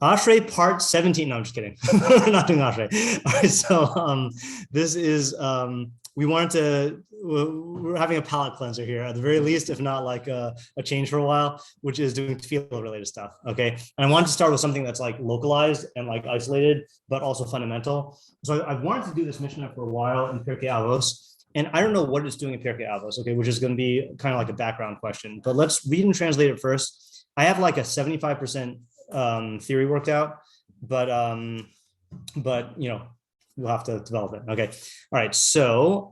Ashrei part 17. No, I'm just kidding. We're not doing Ashrei. All right, so this is we wanted to we're having a palate cleanser here at the very least, if not like a change for a while, which is doing tefilah related stuff. Okay, and I wanted to start with something that's like localized and like isolated, but also fundamental. So I wanted to do this mishnah for a while in Pirkei Avos. And I don't know what it's doing in Pirkei Avos, okay, which is going to be kind of like a background question. But let's read and translate it first. I have like a 75% theory worked out, but you know, we'll have to develop it. Okay. All right. So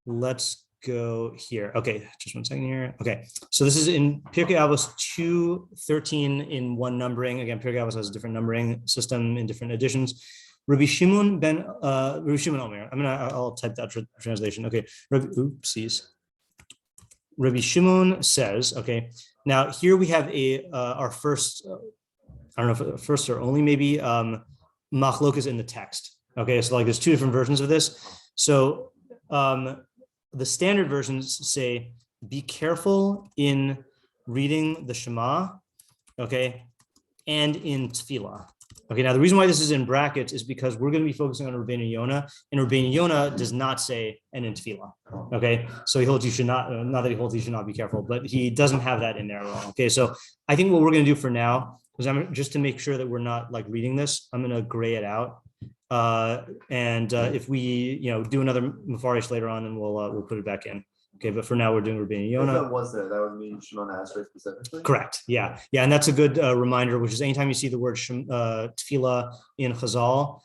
let's go here. Okay, just 1 second here. Okay. So this is in Pirkei Avos 2:13 in one numbering. Again, Pirkei Avos has a different numbering system in different editions. Rabbi Shimon Omer. I'll type that translation. Okay. Rabbi Shimon says, okay, now here we have our first, I don't know if first or only maybe, machlokas in the text. Okay, so like there's two different versions of this. So the standard versions say, be careful in reading the Shema, okay, and in tefilah. Okay, now the reason why this is in brackets is because we're going to be focusing on Rabbeinu Yonah, and Rabbeinu Yonah does not say and in tefilah. Okay, so he holds you should not that he holds you should not be careful, but he doesn't have that in there at all. Okay, so I think what we're going to do for now is I'm just to make sure that we're not like reading this, I'm going to gray it out, and if we do another mafarish later on, then we'll put it back in. Okay, but for now we're doing Rabbeinu Yonah. If that was there, that would mean Shimon Esrei specifically? Correct, yeah, and that's a good reminder, which is anytime you see the word tefilah in Chazal,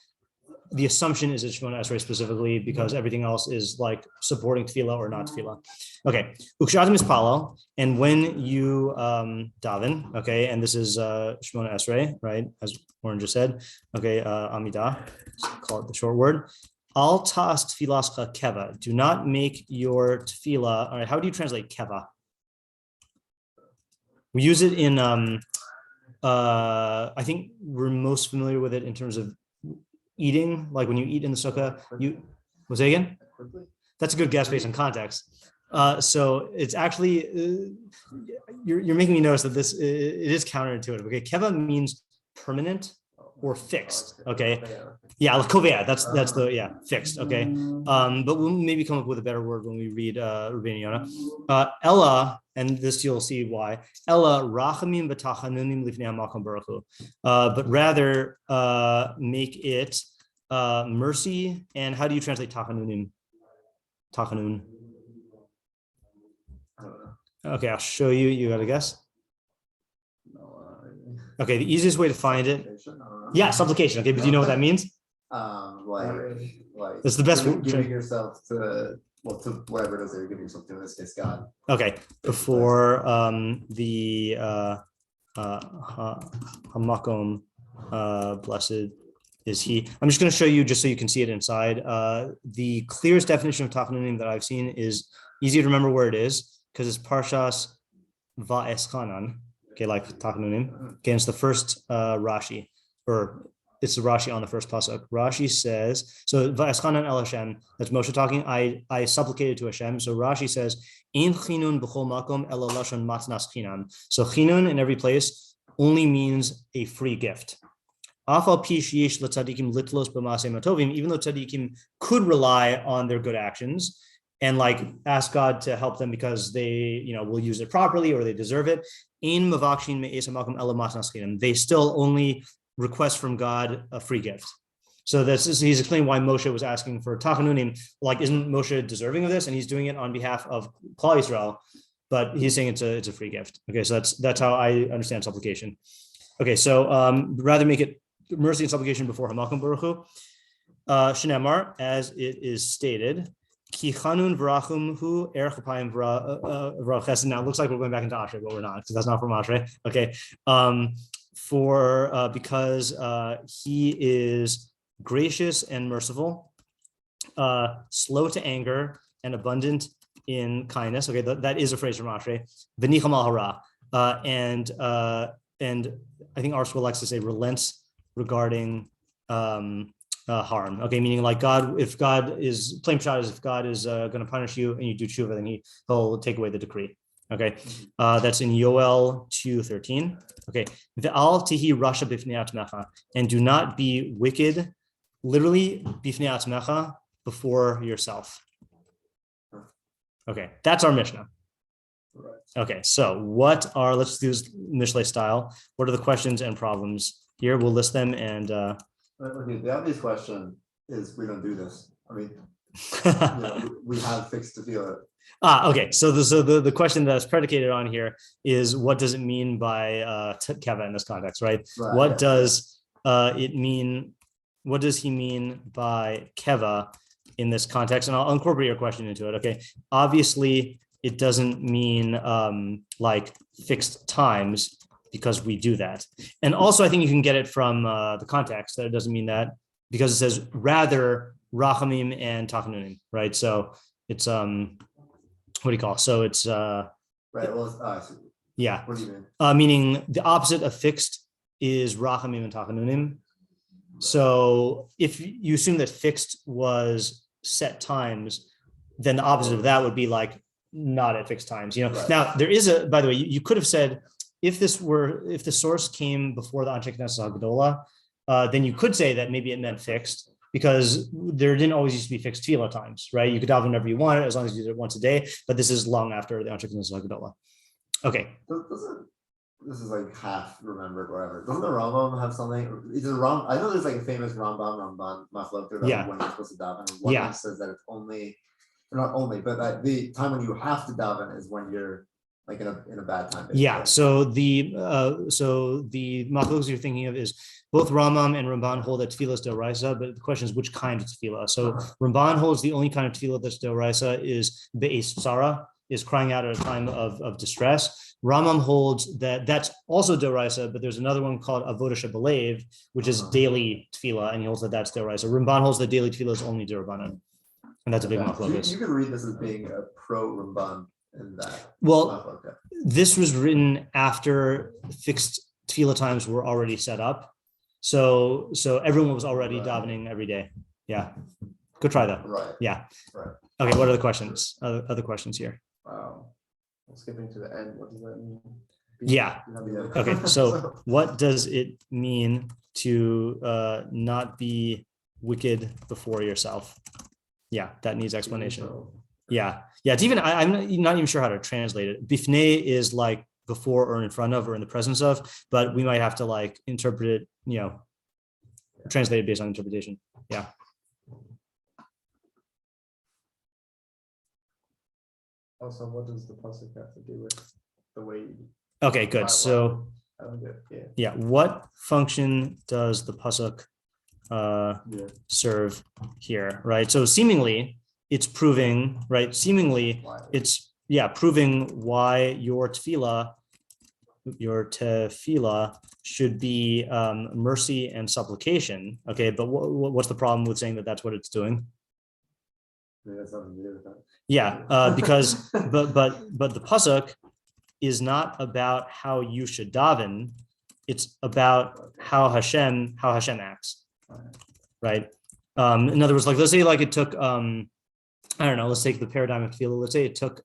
the assumption is it's Shimon Esrei specifically because everything else is like supporting tefilah or not tefilah. Okay, ukshadim is palal, and when you daven, okay, and this is Shimon Esrei, right, as Warren just said, okay, Amidah, call it the short word. Al tas tefilascha keva. Do not make your tefilah. All right, how do you translate keva? We use it in. I think we're most familiar with it in terms of eating, like when you eat in the sukkah. You was it again? That's a good guess based on context. So it's actually you're making me notice that it is counterintuitive. Okay, keva means permanent or fixed. Okay, yeah, kovea. That's the fixed. Okay, but we'll maybe come up with a better word when we read Rabbeinu Yonah. Ella, and this you'll see why. Ella rachamim v'tachanunim lifnei hamakom baruch hu. But rather make it mercy. And how do you translate tachanunim? Tachanun. Okay, I'll show you. You got to guess. Okay, the easiest way to find it. Yeah, supplication. Okay, but do you know what that means? Like it's the best. Giving yourself to whatever it is that you're giving yourself to, in this case, God. Okay, before the hamakom, blessed is he. I'm just going to show you just so you can see it inside. The clearest definition of tachanunim that I've seen is easy to remember where it is because it's Parshas Va'eschanan. Okay, like tachanunim. Okay, it's the first Rashi, or it's the Rashi on the first pasuk. Rashi says, so Va'eschanan el Hashem, that's Moshe talking, I supplicated to Hashem. So Rashi says, Ein chinun b'chol makom ela lashon matnas chinam. So chinun in every place only means a free gift. Afal pi sheyesh l'tzadikim litlos b'masei matovim, even though tzadikim could rely on their good actions and like ask God to help them because they, will use it properly or they deserve it. In mavakshin me'es hamakom ela matnas chinam. They still only request from God a free gift. So he's explaining why Moshe was asking for tachanunim. Like, isn't Moshe deserving of this? And he's doing it on behalf of Klal Yisrael, but he's saying it's a free gift. Okay, so that's how I understand supplication. Okay, so rather make it mercy and supplication before hamakom baruch hu. Shneimar, as it is stated, ki chanun v'rachum hu erech apayim v'rach chesed. Now it looks like we're going back into Ashrei, but we're not, because that's not from Ashrei. Okay. Because he is gracious and merciful, slow to anger and abundant in kindness. Okay, that is a phrase from Ashrei. V'nicham al hara, and I think our school likes to say relents regarding harm. Okay, meaning like God, if God is plain shot is if God is going to punish you and you do tshuva, then he'll take away the decree. Okay, that's in Yoel 2:13. Okay, ve'al tihi rasha bifnei atmecha, and do not be wicked, literally bifnei atmecha, before yourself. Okay, that's our Mishnah. Right. Okay, so let's do this Mishlei style. What are the questions and problems here? We'll list them and. Okay, the obvious question is we don't do this. I mean, we have fixed tefilah. Okay. So the question that's predicated on here is what does it mean by keva in this context, right? What does it mean? What does he mean by keva in this context? And I'll incorporate your question into it. Okay. Obviously, it doesn't mean like fixed times because we do that. And also, I think you can get it from the context that it doesn't mean that because it says rather rachamim and tachnunim, right? So it's what do you call it? So it's right. Well, yeah. What do you mean? Meaning the opposite of fixed is rachamim and tachnunim. So if you assume that fixed was set times, then the opposite of that would be like not at fixed times. Right. Now there is by the way, you could have said if the source came before the Anshe Knesset HaGedolah, then you could say that maybe it meant fixed. Because there didn't always used to be fixed tefilah times, right? You could daven whenever you wanted, as long as you did it once a day. But this is long after the Anshe Knesset HaGedolah. Okay. This is like half remembered, whatever. Doesn't the Rambam have something? I know there's like a famous Ramban Machlok that when you're supposed to daven. And one says that it's only, not only, but that the time when you have to daven is when you're like in a bad time. Basically. Yeah. So the Machlokes you're thinking of is both Rambam and Ramban hold that tefilah is deoraisa, but the question is which kind of tefilah. So Ramban holds the only kind of tefilah that's deoraisa is be'es tzara, is crying out at a time of distress. Rambam holds that that's also deoraisa, but there's another one called avodah shebelev, which is daily tefilah, and he holds that that's deoraisa. Ramban holds that daily tefilah is only derabanan, and that's a big machlokes. You could read this as being a pro Ramban in that. Well, this was written after fixed tefilah times were already set up. So everyone was already davening every day. Yeah. Go try that. Right. Yeah. Right. Okay. What are the questions? Other questions here? Wow. Skipping to the end. What does that mean? Yeah. Okay. So what does it mean to not be wicked before yourself? Yeah. That needs explanation. Yeah. Yeah. It's even, I'm not even sure how to translate it. Bifnei is like before or in front of or in the presence of, but we might have to like interpret it, translate it based on interpretation. Yeah. Also, what does the pasuk have to do with the way? Okay, good. So yeah, what function does the pasuk serve here, right? So seemingly it's proving, right? Seemingly it's proving why your tefilah should be mercy and supplication. Okay, but what's the problem with saying that that's what it's doing? Yeah, because but the pasuk is not about how you should daven; it's about how Hashem acts, right? In other words, like let's say like it took I don't know. Let's take the paradigm of tefilah. Let's say it took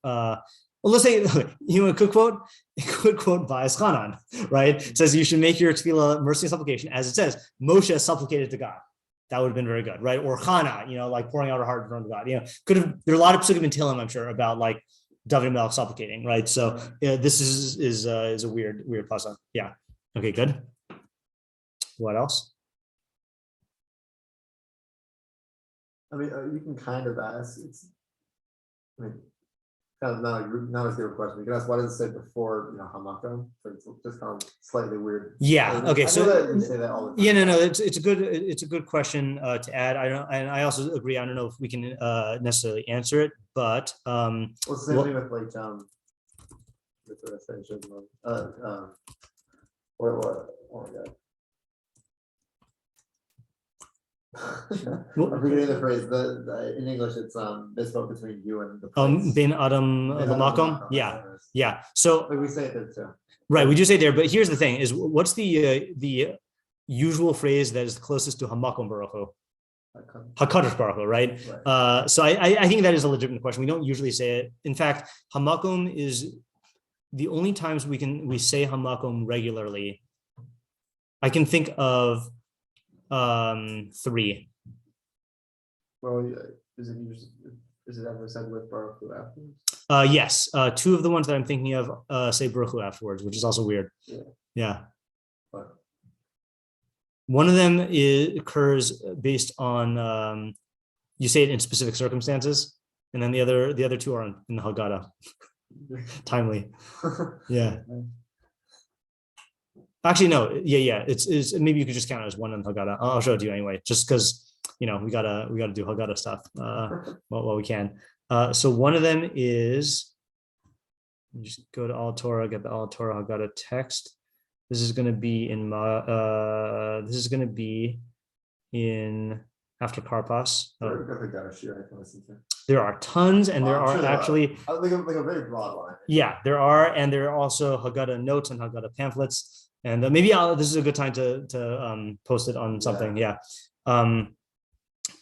let's say a quick quote by Chanan, right? It says you should make your tefilah mercy and supplication, as it says Moshe supplicated to God. That would have been very good, right? Or Chana, like pouring out her heart in front of God. Could have. There are a lot of psukim in Tehillim, I'm sure, about like David Melech supplicating, right? So this is a weird pasuk. Yeah. Okay. Good. What else? I mean, you can kind of ask. Kind of not as good a question. You can ask why does it say before hamakom? So it's just kind of slightly weird. Yeah. Okay. So that say that all the time. Yeah. No. It's a good question to add. I also agree. I don't know if we can necessarily answer it, but well, it's the same thing with like what? Oh my god. I'm forgetting the phrase. In English, it's bespoke between you and the place. Ben Adam Lamakom. Yeah. So we say it there too. Right, we do say it there, but here's the thing: is what's the usual phrase that is the closest to Hamakom Baruch Hu? Hakadosh Baruch Hu, right? So I think that is a legitimate question. We don't usually say it. In fact, Hamakom is the only times we say hamakom regularly, I can think of 3. Well, is it ever said with Baruch Hu afterwards? Yes, 2 of the ones that I'm thinking of say Baruch Hu afterwards, which is also weird. Yeah. But One of them occurs based on you say it in specific circumstances, and then the other 2 are in the Haggadah. Timely. Yeah. Actually, no. Yeah. It's maybe you could just count it as one in Haggadah. I'll show it to you anyway, just because we gotta do Haggadah stuff while we can. So one of them is, you just go to All Torah, get the All Torah Haggadah text. This is going to be in after Karpas. There are tons, and there are actually like a very broad line. Yeah, there are, and there are also Haggadah notes and Haggadah pamphlets. And maybe this is a good time to post it on something. Yeah.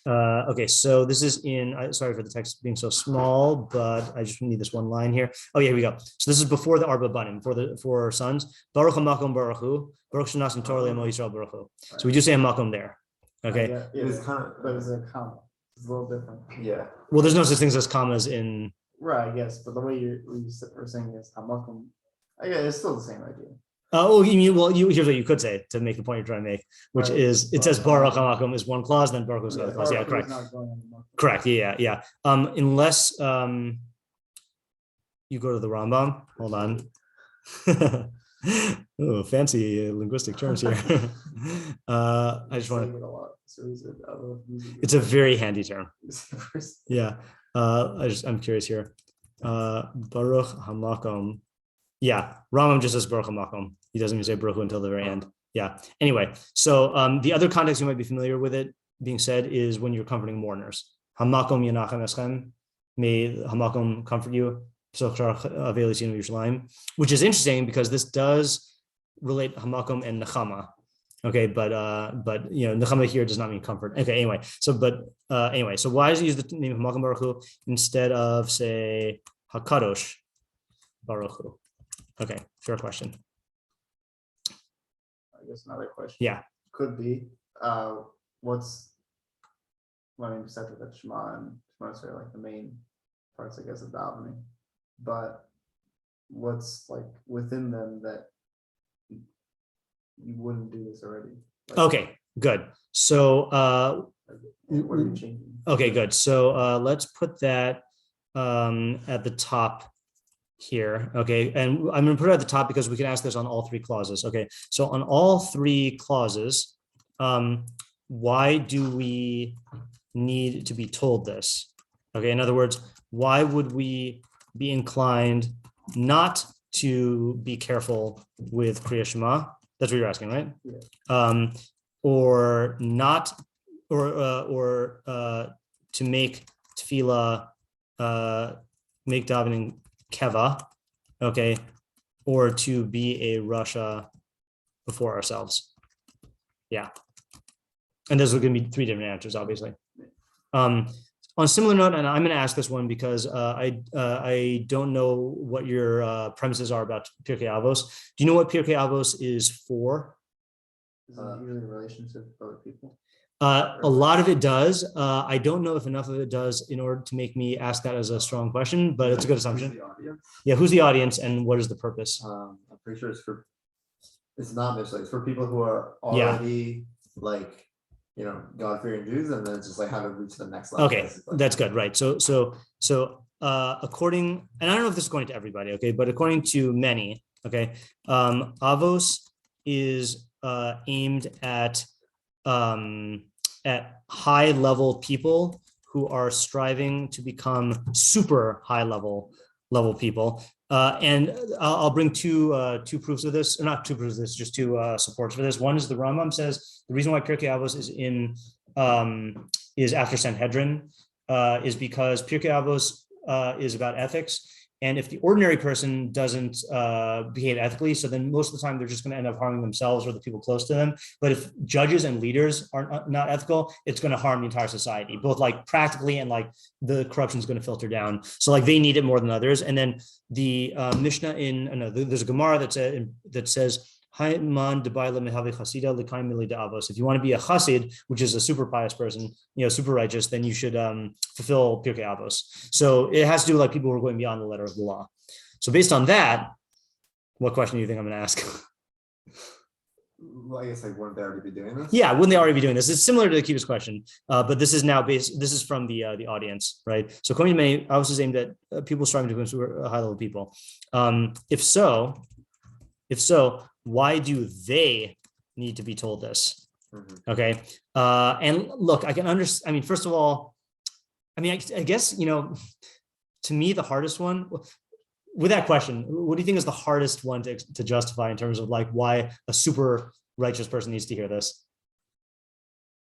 Okay, so this is in, sorry for the text being so small, but I just need this one line here. Oh yeah, here we go. So this is before the Arba Banim, for the 4 sons. Baruch HaMakom Baruch Hu, Baruch Shanas and Torah Le'amo Yisrael Baruch Hu. So we do say Makom there. Okay. Yeah, it's kind of, but it's a comma. It's a little different. Yeah. Well, there's no such things as commas in. Right, I guess, but the way you were saying is Hamakom, I guess it's still the same idea. Oh, you mean, well, here's what you could say to make the point you're trying to make, which is it says Baruch HaMakom is one clause, then Baruch is the other clause. Yeah, correct. Correct. Yeah. Unless you go to the Rambam. Hold on. Oh, fancy linguistic terms here. I just want to. It's a very handy term. Yeah. I'm curious here. Baruch HaMakom. Yeah, Rambam just says Baruch HaMakom. He doesn't even say Baruch Hu until the very end. Yeah. Anyway, so the other context you might be familiar with it being said is when you're comforting mourners. Hamakom Yanachem Eschem. May Hamakom comfort you. Which is interesting because this does relate Hamakom and Nechama. Okay, but Nechama here does not mean comfort. Okay, anyway, so why does it use the name Hamakom Baruch Hu instead of say Hakadosh Baruch Hu? Okay, fair question. I guess another question. Yeah, could be what's besides that Shema and Shema are like the main parts, I guess, of davening, but what's like within them that you wouldn't do this already? Like, okay, good. So what are you changing? Okay, good. So let's put that at the top here. Okay, and I'm going to put it at the top because we can ask this on all 3 clauses. Okay, so on all 3 clauses, why do we need to be told this? Okay, in other words, why would we be inclined not to be careful with Kriya Shema? That's what you're asking, right? Yeah. Or not, or to make tefilah, make davening keva, okay, or to be a Rasha before ourselves. Yeah. And those are going to be 3 different answers, obviously. On a similar note, and I'm going to ask this one because I don't know what your premises are about Pirkei Avos. Do you know what Pirkei Avos is for? Is it usually a relationship with other people? A lot of it does. I don't know if enough of it does in order to make me ask that as a strong question, but it's a good assumption. Yeah, who's the audience and what is the purpose? I'm pretty sure it's not missionary. It's for people who are already like, God-fearing Jews, and then it's just like how to reach the next level. Okay, that's good, right? So according, and I don't know if this is going to everybody, okay, but according to many, okay, Avos is aimed at high-level people who are striving to become super high-level people. And I'll bring two proofs of this, or not 2 proofs of this, just 2 supports for this. One is the Rambam says the reason why Pirkei Avos is after Sanhedrin is because Pirkei Avos is about ethics, And if the ordinary person doesn't behave ethically, so then most of the time they're just going to end up harming themselves or the people close to them. But if judges and leaders are not ethical, it's going to harm the entire society, both like practically and like the corruption is going to filter down. So like they need it more than others. And then the Mishnah there's a Gemara that says, if you want to be a chassid, which is a super pious person, super righteous, then you should fulfill Pirkei Avos. So it has to do with like people who are going beyond the letter of the law. So based on that, what question do you think I'm going to ask? Well, I guess like wouldn't they already be doing this? Yeah, wouldn't they already be doing this? It's similar to the Kiva's question, but this is now based. This is from the audience, right? So coming to me, I was aimed at people striving to influence high level people. If so, why do they need to be told this? Mm-hmm. Okay. And look, I can understand. I mean, first of all, I guess, to me, the hardest one with that question, what do you think is the hardest one to justify in terms of like why a super righteous person needs to hear this?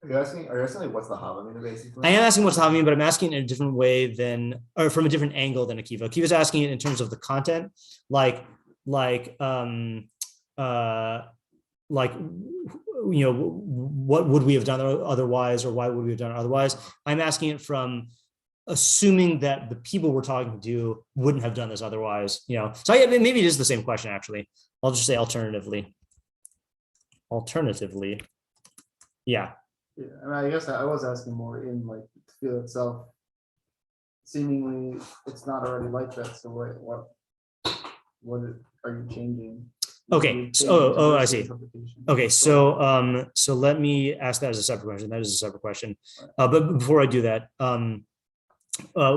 Are you asking like what's the Havamina basically? I am asking what's the Havamina, but I'm asking in a different way or from a different angle than Akiva. Akiva's asking it in terms of the content, what would we have done otherwise, or why would we have done it otherwise? I'm asking it from assuming that the people we're talking to wouldn't have done this otherwise, So maybe it is the same question, actually. I'll just say alternatively. Yeah. I guess I was asking more in like the field itself. Seemingly, it's not already like that. So what are you changing? Okay. So, I see. Okay. So, let me ask that as a separate question. That is a separate question. But before I do that,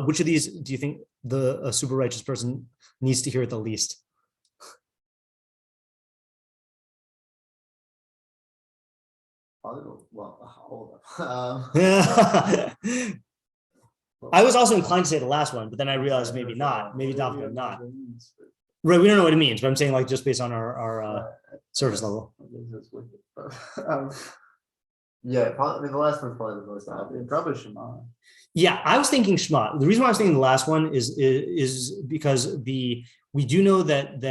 which of these do you think a super righteous person needs to hear at the least? I was also inclined to say the last one, but then I realized maybe not. Maybe definitely not. Right, we don't know what it means, but I'm saying like just based on our surface level. Yeah, probably, the last one's probably the most obvious. Probably Shema. Yeah, I was thinking Shema. The reason why I was thinking the last one is because we do know that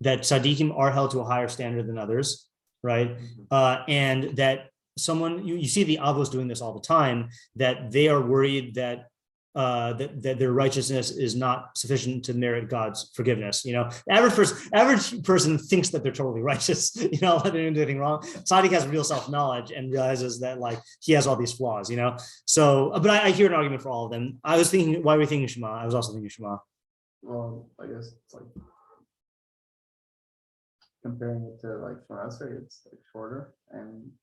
tzaddikim are held to a higher standard than others, right? Mm-hmm. And that someone you see the Avos doing this all the time, that they are worried that their righteousness is not sufficient to merit God's forgiveness. Average person thinks that they're totally righteous, they didn't do anything wrong. Tzaddik has real self-knowledge and realizes that like he has all these flaws, So, but I hear an argument for all of them. I was thinking, why were we thinking Shema? I was also thinking Shema. Well, I guess it's like comparing it to like Shema, it's like shorter and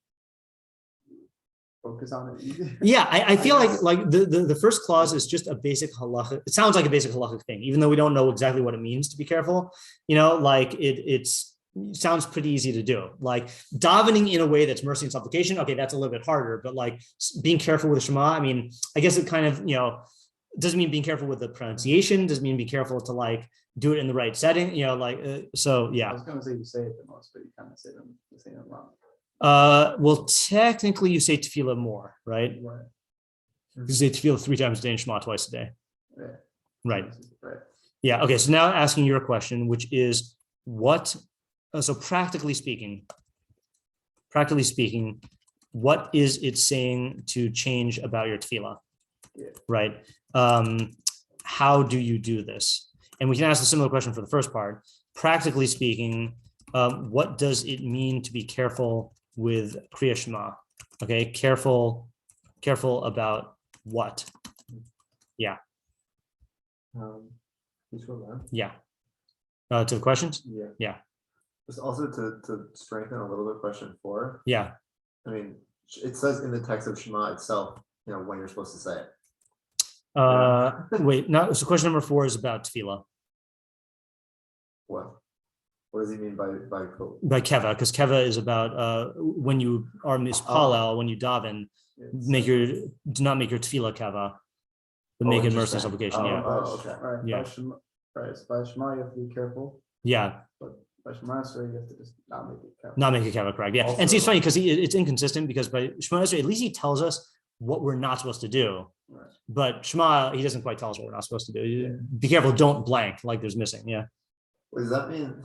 focus on it. Yeah, I feel like the first clause is just a basic halacha. It sounds like a basic halachic thing, even though we don't know exactly what it means to be careful. Like it sounds pretty easy to do. Like davening in a way that's mercy and supplication. Okay, that's a little bit harder, but like being careful with Shema. I guess it kind of doesn't mean being careful with the pronunciation. Doesn't mean be careful to like do it in the right setting. So yeah. I was going to say you say it the most, but you kind of say it wrong. Well, technically you say tefilah more, right? Right. You say tefilah 3 times a day and Shema twice a day. Yeah. Right. Yeah. Okay. So now asking your question, which is what? So practically speaking, what is it saying to change about your tefilah? Yeah. Right. How do you do this? And we can ask a similar question for the first part. Practically speaking, what does it mean to be careful with Kriya Shema? Okay, careful about what? Yeah. Yeah. To the questions? Yeah. Yeah. Just also to strengthen a little bit question 4. Yeah. It says in the text of Shema itself, when you're supposed to say it. Wait, so question number 4 is about tefilah. What does he mean by keva? Because keva is about when you are mispalel, when you daven, do not make your tefilah keva, but make it mercy and supplication. Okay. Right. Yeah. By Shema, you have to be careful. Yeah. But by Shema Esrei, you have to just not make it keva. Not make it keva, correct? Yeah. And see, it's funny because it's inconsistent because by Shema Esrei, at least he tells us what we're not supposed to do. Right. But Shema, he doesn't quite tell us what we're not supposed to do. Be careful, don't blank like there's missing. Yeah. What does that mean?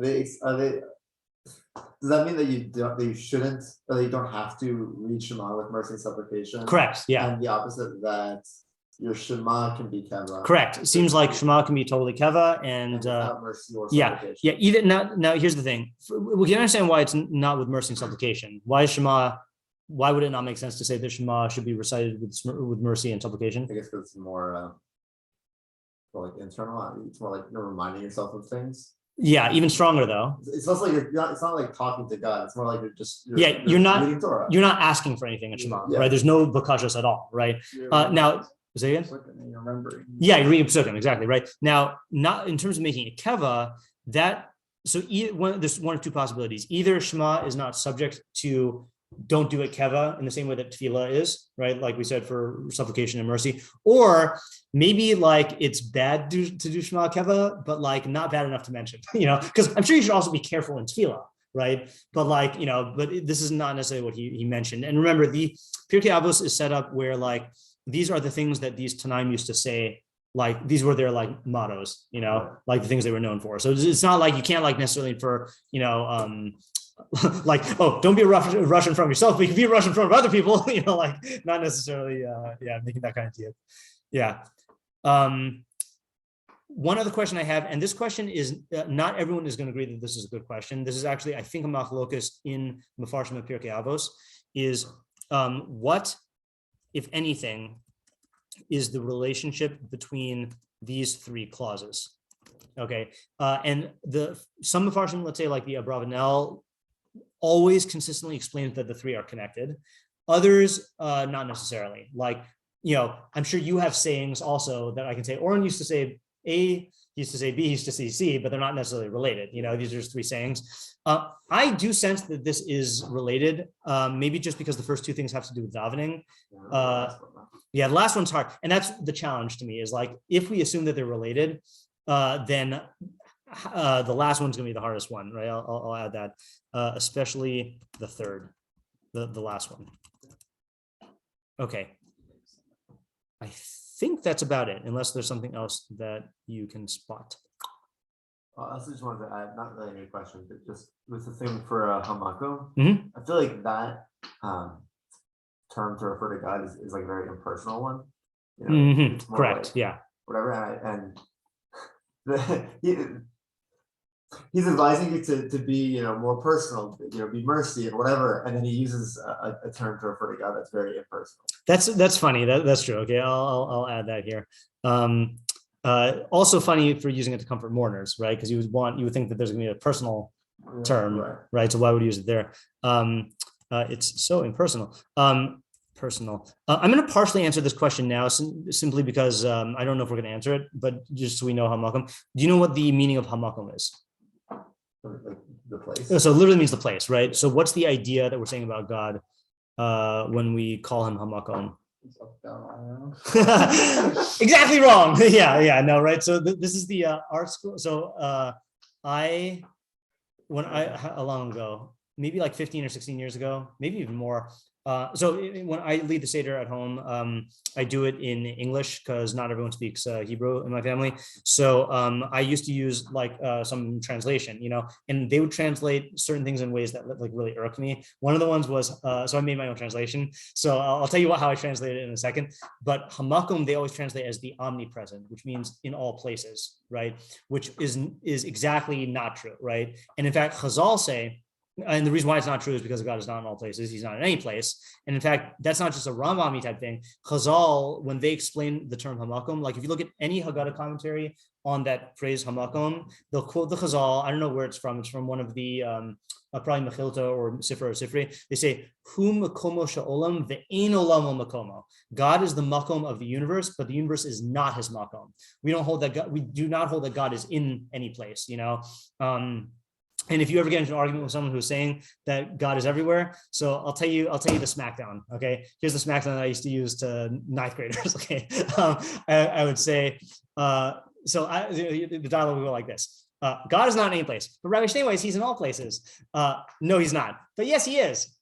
Does that mean that you shouldn't, or that you don't have to read Shema with mercy and supplication? Correct. Yeah. And the opposite, that your Shema can be keva. Correct. It seems like Shema can be totally keva, and without mercy or yeah, supplication. yeah. Either now, here's the thing: we can understand why it's not with mercy and supplication. Why is Shema? Why would it not make sense to say that Shema should be recited with mercy and supplication? I guess because it's more like internal. It's more like reminding yourself of things. Yeah, even stronger though. It's also like it's not like talking to God. It's more like you're not reading Torah. You're not asking for anything in Shema, Yeah. right? There's no bakashas at all, right? Now, say again. You're remembering. Yeah, you're reading Psukim, exactly, right? Now, not in terms of making it keva, there's one of two possibilities. Either Shema is not subject to don't do it keva in the same way that tefilah is, right? Like we said for supplication and mercy, or maybe like it's bad to do Shema keva, but like not bad enough to mention, because I'm sure you should also be careful in tefilah, right? But like, but this is not necessarily what he mentioned. And remember, the Pirkei Avos is set up where like, these are the things that these Tanaim used to say, like these were their like mottos, like the things they were known for. So it's not like you can't like necessarily for, like, oh, don't be a Russian from yourself, but you can be a Russian from other people, like not necessarily, making that kind of deal. Yeah. One other question I have, and this question is not everyone is going to agree that this is a good question. This is actually, I think, a machlokas in Mefarshim of Pirkei Avos, is what, if anything, is the relationship between these three clauses? Okay, and some Mefarshim, let's say like the Abravanel, always consistently explains that the three are connected. Others, not necessarily. Like, I'm sure you have sayings also that I can say. Oren used to say A, he used to say B, he used to say C, but they're not necessarily related. These are just three sayings. I do sense that this is related, maybe just because the first two things have to do with davening. The last one's hard. And that's the challenge to me, is like, if we assume that they're related, then the last one's going to be the hardest one, right? I'll add that, especially the third, the last one. Okay. I think that's about it, unless there's something else that you can spot. I also just wanted to add, not really a question, but just with the thing for hamako, I feel like that term to refer to God is like a very impersonal one. It's more correct. like, yeah. Whatever, he's advising you to be, more personal, be mercy and whatever, and then he uses a term to refer to God that's very impersonal. That's funny. That's true. Okay, I'll add that here. Also funny for using it to comfort mourners, right? Because you would think that there's going to be a personal term, right? So why would you use it there? It's so impersonal. Personal. I'm going to partially answer this question now, simply because I don't know if we're going to answer it, but just so we know hamakom. Do you know what the meaning of hamakom is? Like the place. So it literally means the place, right? So what's the idea that we're saying about God when we call him hamakom? Exactly wrong. Yeah, no, right? So this is the art school. So how long ago, maybe like 15 or 16 years ago, maybe even more. So when I lead the Seder at home, I do it in English because not everyone speaks Hebrew in my family. So I used to use like some translation, and they would translate certain things in ways that like really irked me. One of the ones was, so I made my own translation. So I'll tell you how I translated it in a second. But hamakom, they always translate as the omnipresent, which means in all places, right? Which is exactly not true, right? And in fact, Chazal say, and the reason why it's not true is because God is not in all places. He's not in any place. And in fact, that's not just a Rambam type thing. Chazal, when they explain the term hamakom, like if you look at any Haggadah commentary on that phrase hamakom, they'll quote the Chazal. I don't know where it's from. It's from one of the, probably Mechilta or Sifra or Sifri. They say, Hu makomo sha'olam ve'ein olamo makomo. God is the makom of the universe, but the universe is not his makom. We do not hold that God is in any place, And if you ever get into an argument with someone who's saying that God is everywhere, so I'll tell you the smackdown. Okay, here's the smackdown that I used to use to ninth graders. Okay, I would say, the dialogue would go like this: God is not in any place, but Rabbi Shneiweiss, he's in all places. No, he's not, but yes, he is.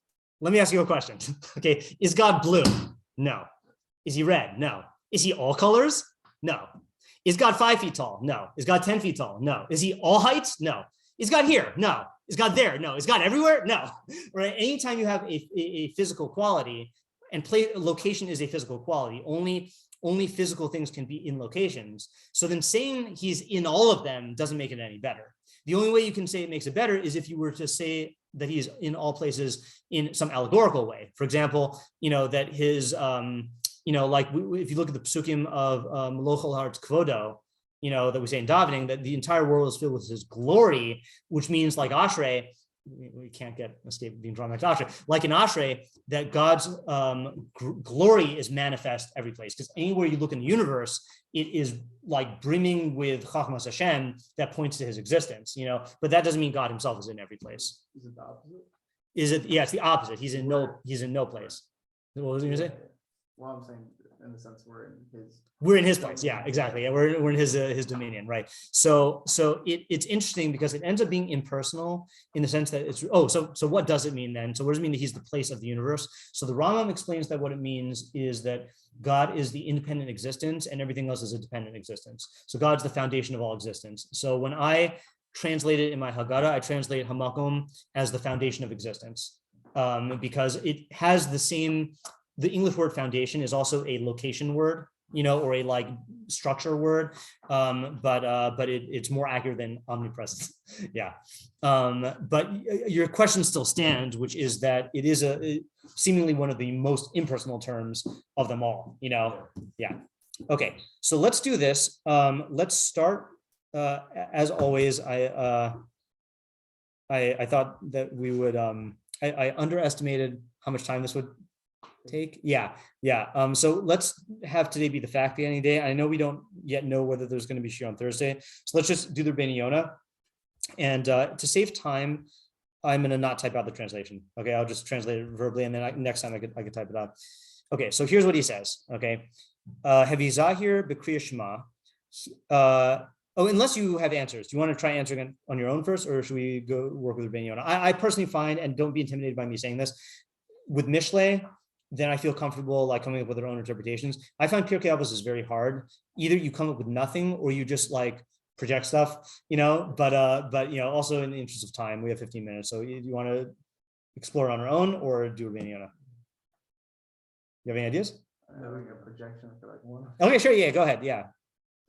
let me ask you a question. Okay, is God blue? No. Is he red? No. Is he all colors? No. Is God 5 feet tall? No. Is God 10 feet tall? No. Is he all heights? No. Is God here? No. Is God there? No. Is God everywhere? No. Right? Anytime you have a physical quality, and location is a physical quality, only physical things can be in locations. So then saying he's in all of them doesn't make it any better. The only way you can say it makes it better is if you were to say that he's in all places in some allegorical way. For example, that his, like if you look at the psukim of Melochel Haaretz Kvodo, that we say in davening, that the entire world is filled with his glory, which means like Ashrei, we can't escape being drawn back to Ashrei, like in Ashrei, that God's glory is manifest every place, because anywhere you look in the universe, it is like brimming with Chachmas Hashem that points to his existence, but that doesn't mean God himself is in every place. Is it the opposite? Yeah, it's the opposite. He's in no place. What was you gonna say? Well, I'm saying in the sense we're in his place. Yeah, exactly. Yeah, we're in his dominion, right? So it's interesting because it ends up being impersonal in the sense that it's so what does it mean then? So what does it mean that he's the place of the universe? So the Rambam explains that what it means is that God is the independent existence and everything else is a dependent existence. So God's the foundation of all existence. So when I translate it in my Haggadah, I translate Hamakom as the foundation of existence, because it has the English word foundation is also a location word, or a like structure word, but it's more accurate than omnipresence. Yeah. But your question still stands, which is that it is seemingly one of the most impersonal terms of them all, Yeah. Okay. So let's do this. Let's start, as always, I thought that we would, I underestimated how much time this would take. Yeah. So let's have today be the fact beginning day. I know we don't yet know whether there's going to be shiur on Thursday, so let's just do the Rabbeinu Yonah. And to save time, I'm going to not type out the translation. Okay, I'll just translate it verbally, and then next time I could type it out. Okay, so here's what he says. Okay, Hevizahir b'kriya shema. Unless you have answers, do you want to try answering on your own first, or should we go work with Rabbeinu Yonah? I personally find, and don't be intimidated by me saying this, with Mishlei, then I feel comfortable like coming up with their own interpretations. I find Pirkei Avos is very hard. Either you come up with nothing or you just like project stuff, but also in the interest of time, we have 15 minutes. So you want to explore on our own or do Rabbeinu Yonah? You have any ideas? Having a projection for like one. Okay, sure. Yeah, go ahead. Yeah.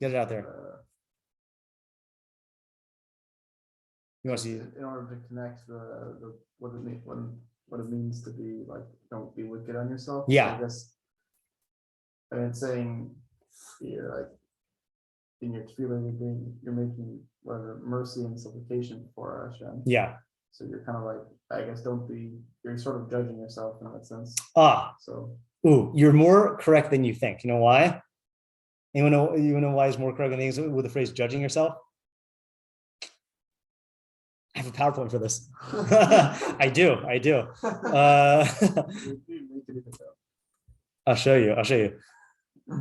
Get it out there. You want to see? In order to connect the what it means to be like, don't be wicked on yourself. Yeah. I guess, and it's saying you're like in your tefilah, you're making whatever mercy and supplication for Hashem. Yeah. So you're kind of like, I guess, you're sort of judging yourself in that sense. So. Ooh, you're more correct than you think. You know why? You know why it's more correct than things with the phrase judging yourself? I have a PowerPoint for this. I do. I'll show you.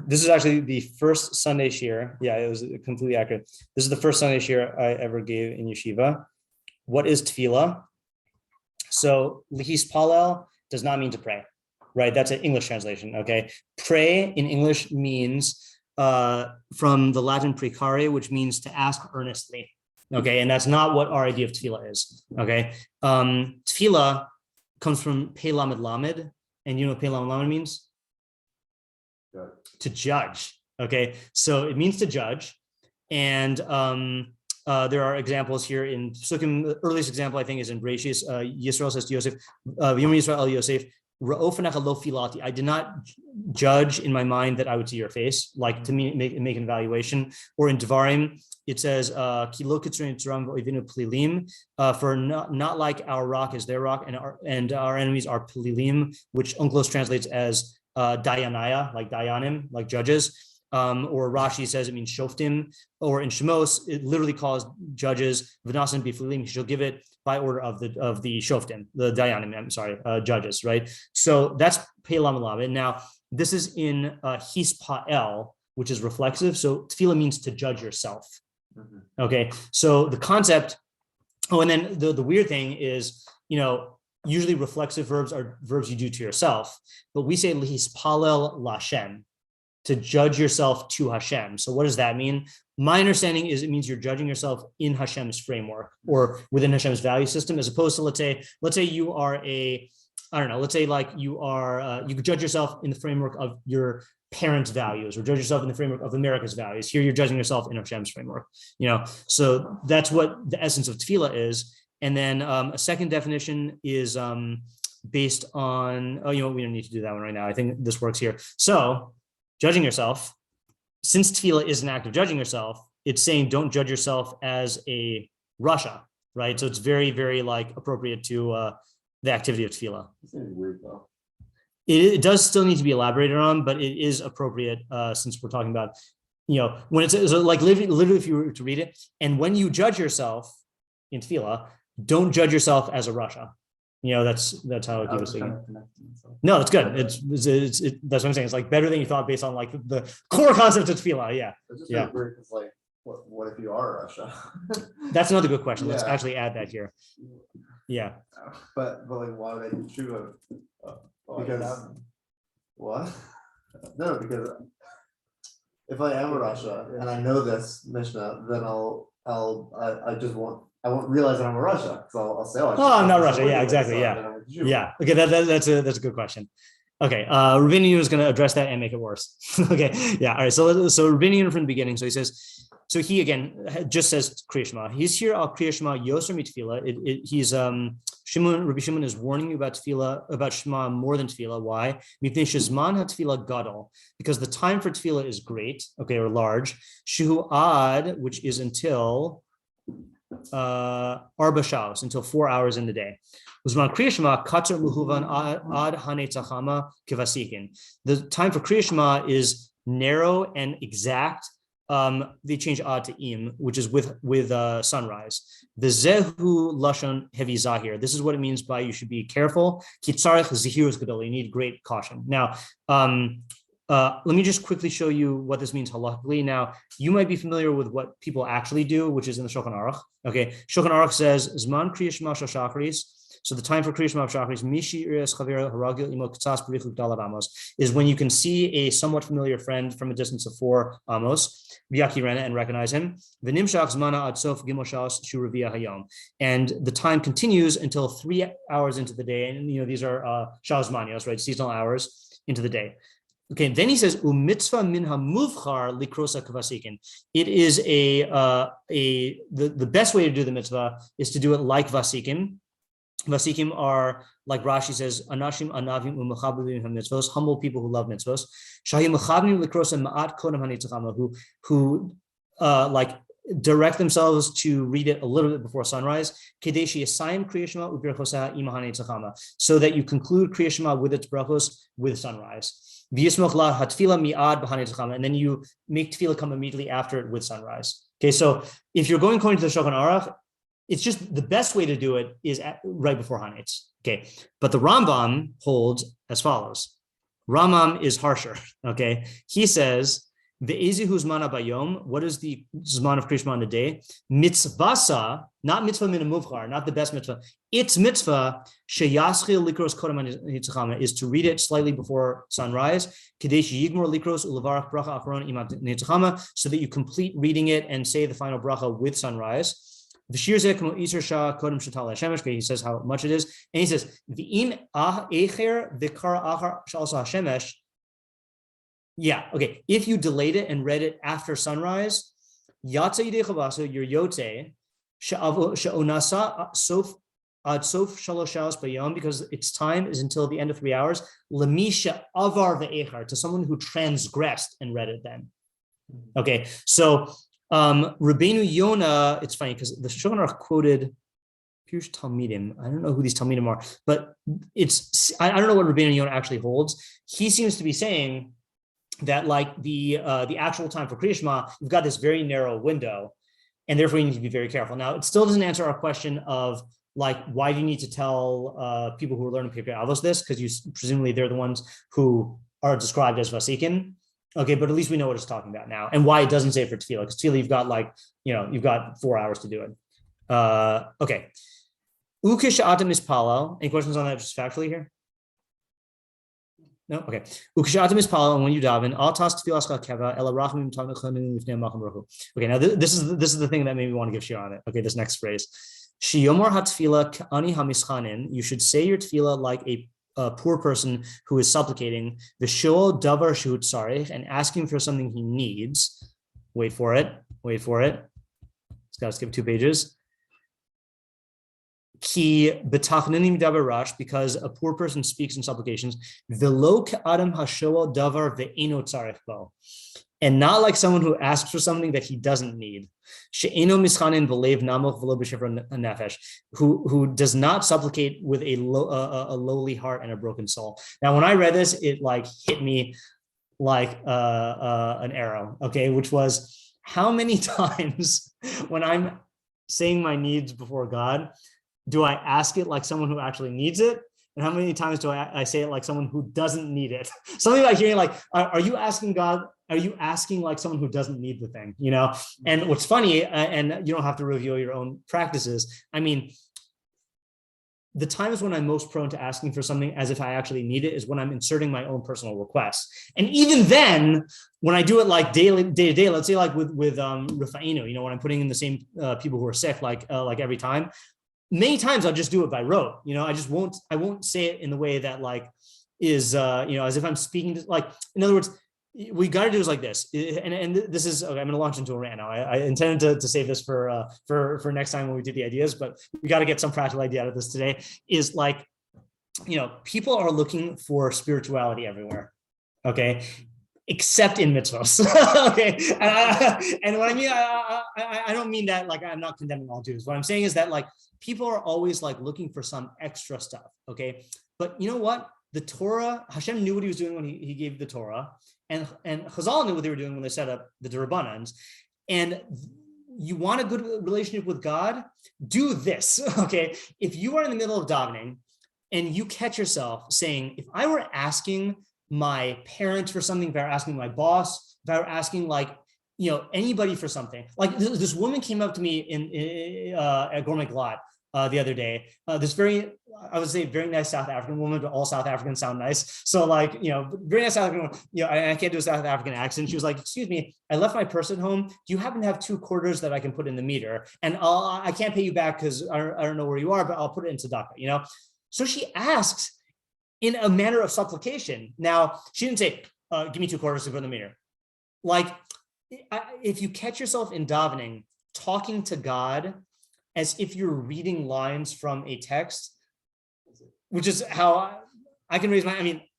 This is actually the first Sunday shiur. Yeah, it was completely accurate. This is the first Sunday shiur I ever gave in yeshiva. What is tefilah? So lihispalel does not mean to pray, right? That's an English translation. Okay, pray in English means from the Latin precare, which means to ask earnestly. Okay, and that's not what our idea of tefilah is. Okay, tefilah comes from Pei Lamed Lamed, and you know what Pei Lamed Lamed means? To judge. Okay, so it means to judge, and there are examples here in Sukkim. The earliest example I think is in Bereshis. Yisrael says to Yosef, "V'yomer Yisrael el Yosef, ra'ofanecha lo filati." I did not judge in my mind that I would see your face, like to make an evaluation. Or in Devarim, it says, "Ki lo kitzur yitzuram v'oivinu plilim," for not like our rock is their rock, and our enemies are plilim, which Unclos translates as dayanaya, like dayanim, like judges. Or Rashi says it means shoftim, or in Shemos it literally calls judges v'nasan b'filim. She'll give it by order of the shoftim, the dayanim. I'm sorry, judges, right? So that's Pei Lamed Lamed. Now this is in hispa'el, which is reflexive. So tefilah means to judge yourself. Okay, so the concept. Oh, and then the weird thing is, usually reflexive verbs are verbs you do to yourself, but we say lihispalel lashem, to judge yourself to Hashem. So what does that mean? My understanding is it means you're judging yourself in Hashem's framework or within Hashem's value system, as opposed to let's say you are let's say like you could judge yourself in the framework of your parents' values or judge yourself in the framework of America's values. Here you're judging yourself in Hashem's framework, so that's what the essence of tefilah is. And then a second definition is based on, we don't need to do that one right now. I think this works here. So judging yourself, since tefilah is an act of judging yourself, it's saying don't judge yourself as a rasha, right? So it's very, very appropriate to the activity of tefilah. It's weird though. It does still need to be elaborated on, but it is appropriate since we're talking about, when it's so literally if you were to read it, and when you judge yourself in tefilah, don't judge yourself as a rasha. That's how he was saying. No, it's good. It's that's what I'm saying. It's better than you thought based on the core concept of tefilah. Yeah. It's just really weird. It's what if you are a rasha? That's another good question. Let's actually add that here. Yeah. But why would I do true? Because what? No, because if I am a rasha and I know this mishnah, then I won't realize that I'm a rasha because I'll say, I'm not rasha. Yeah, exactly. Yeah. Okay, that's a good question. Okay, Rביnu Yonah is going to address that and make it worse. Okay, yeah. All right. So Rביnu Yonah from the beginning. So he says. So he again just says Kriya Shema. He's here al Kriya Shema yoser mitfilah. He's Rabbi Shimon is warning you about tefilah, about Shema more than tefilah. Why? Because the time for tefilah is great, or large. Shuhu ad, which is until arba shaos, until 4 hours in the day. The time for Kriya Shema is narrow and exact. They change ad to im, which is with sunrise. The zehu lashon hevi zahir. This is what it means by you should be careful. Kitzarich zihirus gadol. You need great caution. Now, let me just quickly show you what this means halakhically. Now, you might be familiar with what people actually do, which is in the Shulchan Aruch. Okay, Shulchan Aruch says Zman Kriya Shema shel Shachris. So the time for Kriya Shema Shachris, is when you can see a somewhat familiar friend from a distance of 4 amos, and recognize him. And the time continues until 3 hours into the day, and these are shas manios, right, seasonal hours into the day. Okay, then he says, "Umitzvah minha muvchar likrosa kavasikin." It is the best way to do the mitzvah is to do it like vasikim. Vasikim are, like Rashi says, anashim anavim umechablim hamitzvos, humble people who love mitzvos. Shahim mechablim likrosa ma'at kodem hanitzachama, who direct themselves to read it a little bit before sunrise. Kedeshi yasayim Kriya Shema u'birchosa ima hanitzachama, so that you conclude Kriya Shema with its brachos with sunrise. V'yismoch la hatfila mi'ad b'hanitzachama, and then you make tefillah come immediately after it with sunrise. Okay, so if you're going according to the Shulchan Aruch, it's just the best way to do it is right before Hanetz. Okay, but the Rambam holds as follows. Rambam is harsher. Okay, he says the ezihu zmana bayom. What is the zman of Kriya Shema on the day? Mitzvasa, not mitzvah min muvchar, not the best mitzvah. Its mitzvah sheyaschil likros kodem hanitzachama is to read it slightly before sunrise. Kadesh yigmor likros ulevarach bracha achron imat hanitzachama, so that you complete reading it and say the final bracha with sunrise. He says how much it is, and he says if you delayed it and read it after sunrise, your yote sof shalosh shas bayom, because its time is until the end of 3 hours. Lemisha avar ve'echar, to someone who transgressed and read it then. Okay, so Rabbeinu Yonah, it's funny because the Shulchan Aruch quoted Pirush Talmidim. I don't know who these Talmidim are, but I don't know what Rabbeinu Yonah actually holds. He seems to be saying that the actual time for Kriya Shema, you've got this very narrow window, and therefore you need to be very careful. Now, it still doesn't answer our question of why do you need to tell people who are learning Pirkei Avos this? Because presumably they're the ones who are described as vasikin. Okay, but at least we know what it's talking about now, and why it doesn't say for tefilah, because tefilah you've got 4 hours to do it. Okay, Ukisha'atam ispalal. Any questions on that just factually here? No? Okay. Ukisha'atam ispalal, and when you daven, al tas tefilas keva ela rachamim tamechanu lifnei makam baruch. Okay, now this is the thing that made me want to give shiur on it. Okay, this next phrase. Shiyomar hatefila ani hamischanin. You should say your tefilah like a poor person who is supplicating, v'shol davar shehut tzarich, and asking for something he needs. Wait for it. It's got to skip 2 pages. Ki betachnanim davar rash, because a poor person speaks in supplications. V'lo ka'adam hashoel davar ve'eno tzarich bo, and not like someone who asks for something that he doesn't need. She'eno mischanin v'lev namoch v'lo b'shivra nefesh, who does not supplicate with a lowly heart and a broken soul. Now, when I read this, it like hit me like an arrow. Okay, which was, how many times when I'm saying my needs before God, do I ask it like someone who actually needs it? And how many times do I say it like someone who doesn't need it? Something about hearing like, are you asking God? Are you asking like someone who doesn't need the thing? You know? And what's funny, and you don't have to reveal your own practices. I mean, the times when I'm most prone to asking for something as if I actually need it is when I'm inserting my own personal requests. And even then, when I do it like day to day, let's say like with Rifa'inu, you know, when I'm putting in the same people who are sick, like every time, many times I'll just do it by rote. You know, I won't say it in the way that like is, as if I'm speaking to, like, in other words, we got to do is like this, and this is okay. I'm going to launch into a rant now. I intended to save this for next time when we do the ideas, but we got to get some practical idea out of this today. Is like, people are looking for spirituality everywhere, okay, except in mitzvahs, okay. And what I mean, I don't mean that like I'm not condemning all Jews. What I'm saying is that like people are always like looking for some extra stuff, okay. But you know what? The Torah, Hashem knew what he was doing when he gave the Torah. And Chazal knew what they were doing when they set up the D'Rabbanans. And you want a good relationship with God? Do this, okay? If you are in the middle of davening and you catch yourself saying, if I were asking my parents for something, if I were asking my boss, if I were asking like, anybody for something, like this woman came up to me at Gourmet Glot the other day, this very nice South African woman, but all South Africans sound nice. So like, very nice South African woman, I can't do a South African accent. She was like, excuse me, I left my purse at home. Do you happen to have 2 quarters that I can put in the meter? And I can't pay you back because I don't know where you are, but I'll put it in tzedakah, So she asks in a manner of supplication. Now, she didn't say, give me 2 quarters to put in the meter. Like, if you catch yourself in davening, talking to God as if you're reading lines from a text, which is how I can raise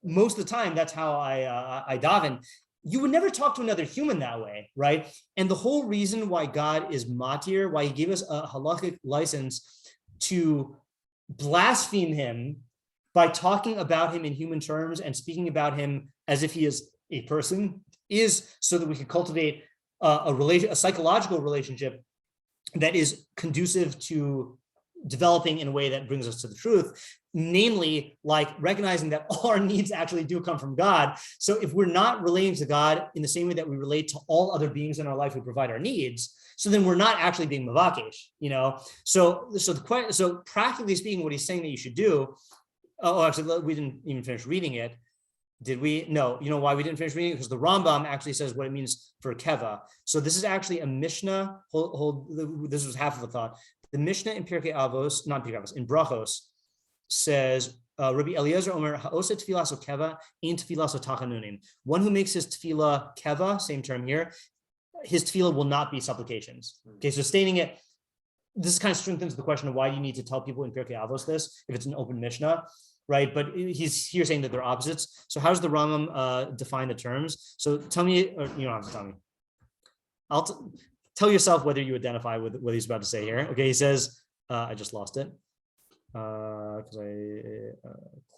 most of the time, that's how I daven. You would never talk to another human that way, right? And the whole reason why God is matir, why he gave us a halakhic license to blaspheme him by talking about him in human terms and speaking about him as if he is a person, is so that we can cultivate a psychological relationship that is conducive to developing in a way that brings us to the truth, namely like recognizing that all our needs actually do come from God. So if we're not relating to God in the same way that we relate to all other beings in our life who provide our needs, so then we're not actually being mavakesh, So practically speaking, what he's saying that you should do, actually, we didn't even finish reading it. Did we? No. You know why we didn't finish reading it? Because the Rambam actually says what it means for keva. So this is actually a Mishnah. This was half of a thought. The Mishnah in Pirkei Avos, not Pirkei Avos, in Brachos, says, Rabbi Eliezer Omer, ha'oset tefilah so keva, ein tefilah so tachanunim. One who makes his tefilah keva, same term here, his tefilah will not be supplications. Okay, so stating it, this kind of strengthens the question of why you need to tell people in Pirkei Avos this, if it's an open Mishnah. Right, but he's here saying that they're opposites. So how does the Rambam define the terms? So tell me, or you don't have to tell me. I'll tell yourself whether you identify with what he's about to say here. Okay, he says, I just lost it because I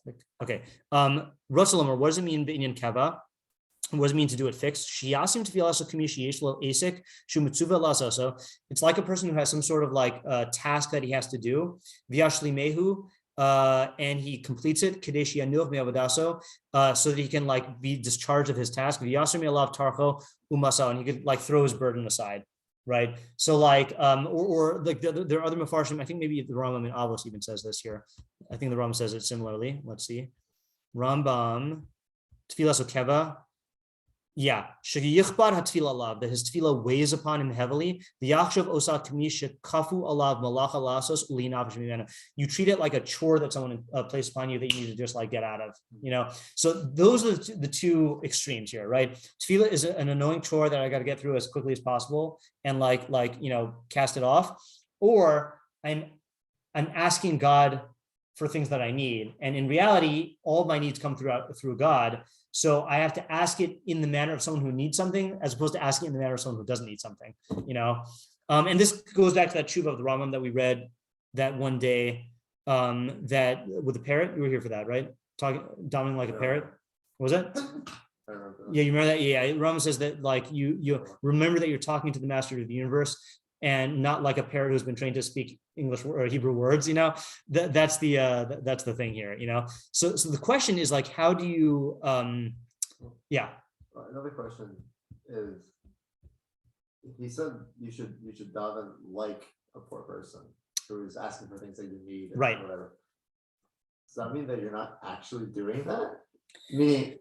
clicked. Okay, Rotzelomer, what does it mean b'inyan keva? What does it mean to do it fixed? Shiasim tefilah so k'mi sheyesh lo esek shu mitzuva lasaso. It's like a person who has some sort of like task that he has to do. V'yashlimehu. And he completes it, so that he can like be discharged of his task. And he could like throw his burden aside. right? So like, or like there are other Mefarshim, I think maybe the Rambam in Avos even says this here. I think the Rambam says it similarly. Let's see. Rambam, tefilah sokeva. Yeah, that his tefilah weighs upon him heavily. You treat it like a chore that someone placed upon you that you need to just like get out of, So those are the two extremes here, right? Tefilah is an annoying chore that I got to get through as quickly as possible and cast it off. Or I'm asking God for things that I need, and in reality, all of my needs come through God. So I have to ask it in the manner of someone who needs something, as opposed to asking it in the manner of someone who doesn't need something, And this goes back to that tshuva of the Rambam that we read that one day, that with the parrot. You were here for that, right? Davening like a parrot. What was that? Yeah, you remember that? Yeah, Rambam says that like you remember that you're talking to the master of the universe, and not like a parrot who's been trained to speak English or Hebrew words, that's the thing here, So the question is like, how do you, Another question is, he said you should daven like a poor person who is asking for things that you need, right? Whatever. Does that mean that you're not actually doing that? Meaning,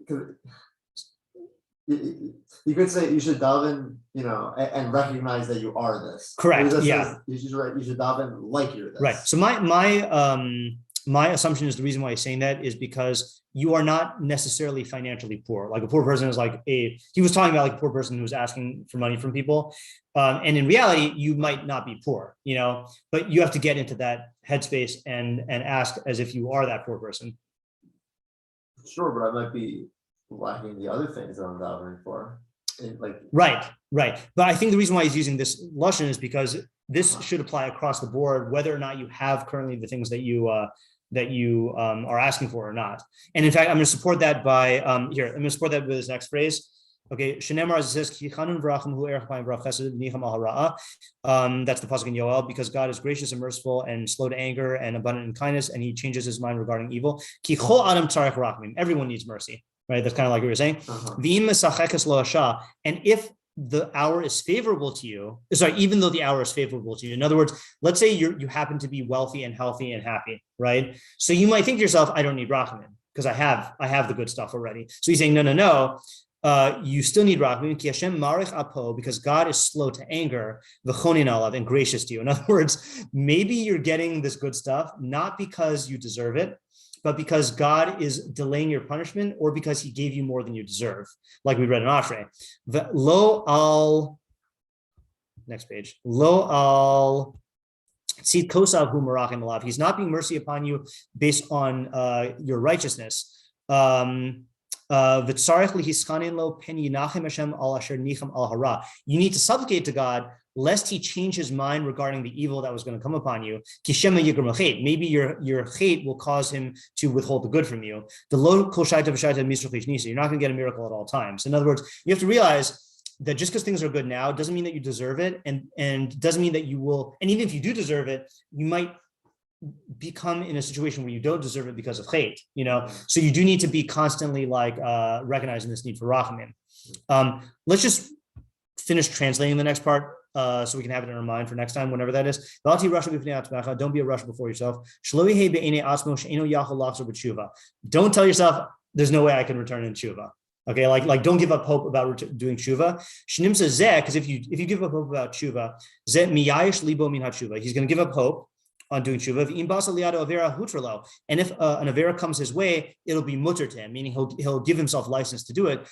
you could say you should daven, and recognize that you are this. Correct. Yeah. You should daven like you're this. Right. So my assumption is the reason why he's saying that is because you are not necessarily financially poor. Like a poor person is he was talking about like a poor person who's asking for money from people. And in reality, you might not be poor, but you have to get into that headspace and ask as if you are that poor person. Sure, but I might be lacking the other things that I'm davening for. Right. But I think the reason why he's using this lashon is because this should apply across the board, whether or not you have currently the things that you are asking for or not. And in fact, I'm going to support that by I'm going to support that with this next phrase. Okay, Shenemar says, that's the pasuk in Yoel, because God is gracious and merciful and slow to anger and abundant in kindness, and he changes his mind regarding evil. Everyone needs mercy. Right, that's kind of like what you're saying. And if the hour is favorable to you, even though the hour is favorable to you, in other words, let's say you happen to be wealthy and healthy and happy, right? So you might think to yourself, I don't need rachamim because I have the good stuff already. So he's saying, no. You still need rachamim because God is slow to anger, and gracious to you. In other words, maybe you're getting this good stuff not because you deserve it, but because God is delaying your punishment, or because he gave you more than you deserve, like we read in Ashrei. Next page. He's not being mercy upon you based on your righteousness. You need to supplicate to God lest he change his mind regarding the evil that was going to come upon you. Maybe your hate will cause him to withhold the good from you. You're not going to get a miracle at all times. In other words, you have to realize that just because things are good now doesn't mean that you deserve it, and doesn't mean that you will. And even if you do deserve it, you might become in a situation where you don't deserve it because of hate. So you do need to be constantly recognizing this need for rachamim. Let's just finish translating the next part so we can have it in our mind for next time, whenever that is. Don't be a Rasha before yourself. Don't tell yourself there's no way I can return in tshuva. Okay, like don't give up hope about doing tshuva. Because if you give up hope about tshuva, he's going to give up hope on doing tshuva. And if an avera comes his way, it'll be mutter to him, meaning he'll give himself license to do it.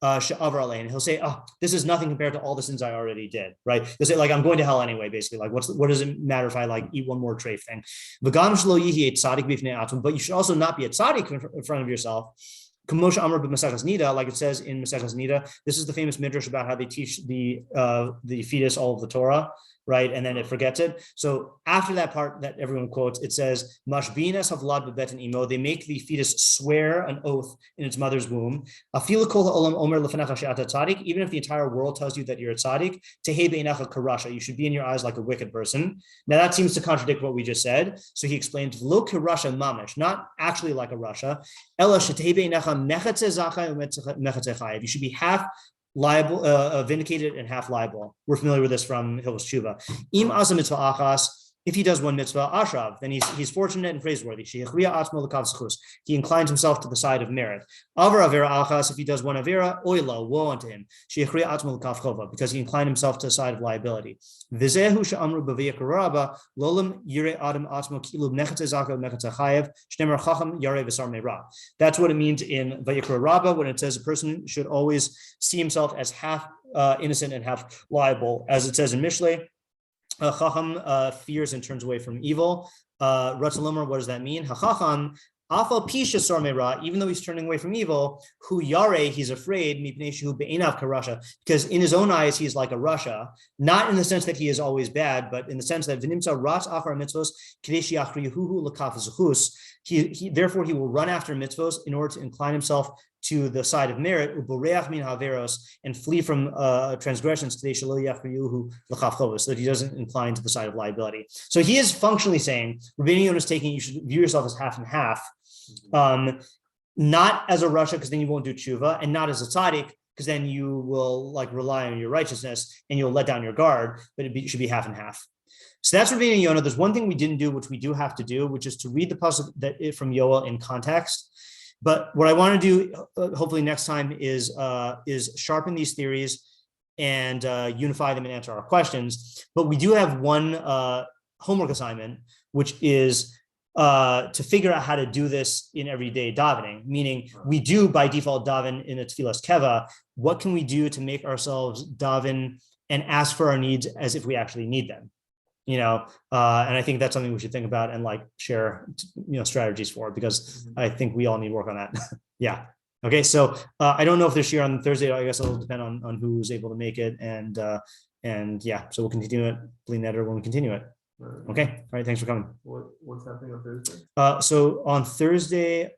And he'll say, oh, this is nothing compared to all the sins I already did, right? He'll say, I'm going to hell anyway, basically. What does it matter if I eat one more treif thing? But you should also not be a tzaddik in front of yourself. Like it says in Maseches Nida, this is the famous midrash about how they teach the fetus all of the Torah, right? And then it forgets it. So after that part that everyone quotes, it says, Mashbinas havlad bebeten imo, they make the fetus swear an oath in its mother's womb. Even if the entire world tells you that you're a tzaddik, tehei be'einacha karasha, you should be in your eyes like a wicked person. Now that seems to contradict what we just said. So he explains, lo karasha mamish, not actually like a rasha. Ela shetehei be'einacha mechatze zachai u'mechatze chayev. You should be half liable, vindicated and half liable. We're familiar with this from Hilchos Tshuva. Im asa mitzvah achas, if he does one mitzvah, ashrav, then he's fortunate and praiseworthy. He inclines himself to the side of merit. Avar avera achas, if he does one avera, oila, woe unto him. Because he inclined himself to the side of liability. Vizehu she'amru b'vayikra rabba, lolam yirei adam atmo kilu mechatze zaka mechatze chayev, shnemer chacham yarei v'sar me'ra. That's what it means in Vayikra Rabba when it says a person should always see himself as half innocent and half liable, as it says in Mishlei. Chacham fears and turns away from evil. Ratzalomer, what does that mean? Hachacham, afal pisha sar me'ra, even though he's turning away from evil, hu yare, he's afraid, mipnei shehu be'enav karasha, because in his own eyes he's like a rasha, not in the sense that he is always bad, but in the sense that v'nimtza ratz achar mitzvos k'dei she'achrihuhu l'kaf zechus. Therefore he will run after mitzvos in order to incline himself to the side of merit, and flee from transgressions, so that he doesn't incline to the side of liability. So he is functionally saying, Rabbeinu Yonah is taking, you should view yourself as half and half, not as a rasha, because then you won't do tshuva, and not as a tzaddik, because then you will like rely on your righteousness and you'll let down your guard, but it should be half and half. So that's Rabbeinu Yonah. There's one thing we didn't do, which we do have to do, which is to read the pasuk from Yoel in context. But what I want to do, hopefully next time, is sharpen these theories and unify them and answer our questions. But we do have one homework assignment, which is to figure out how to do this in everyday davening. Meaning, we do by default daven in a tefillas keva. What can we do to make ourselves daven and ask for our needs as if we actually need them? And I think that's something we should think about and like share, strategies for, because I think we all need work on that. Yeah. Okay. So I don't know if there's shiur on Thursday. I guess it'll depend on who's able to make it. And yeah, so we'll continue it, Bleed Netter, when we continue it. Okay. All right. Thanks for coming. What's happening on Thursday? So on Thursday,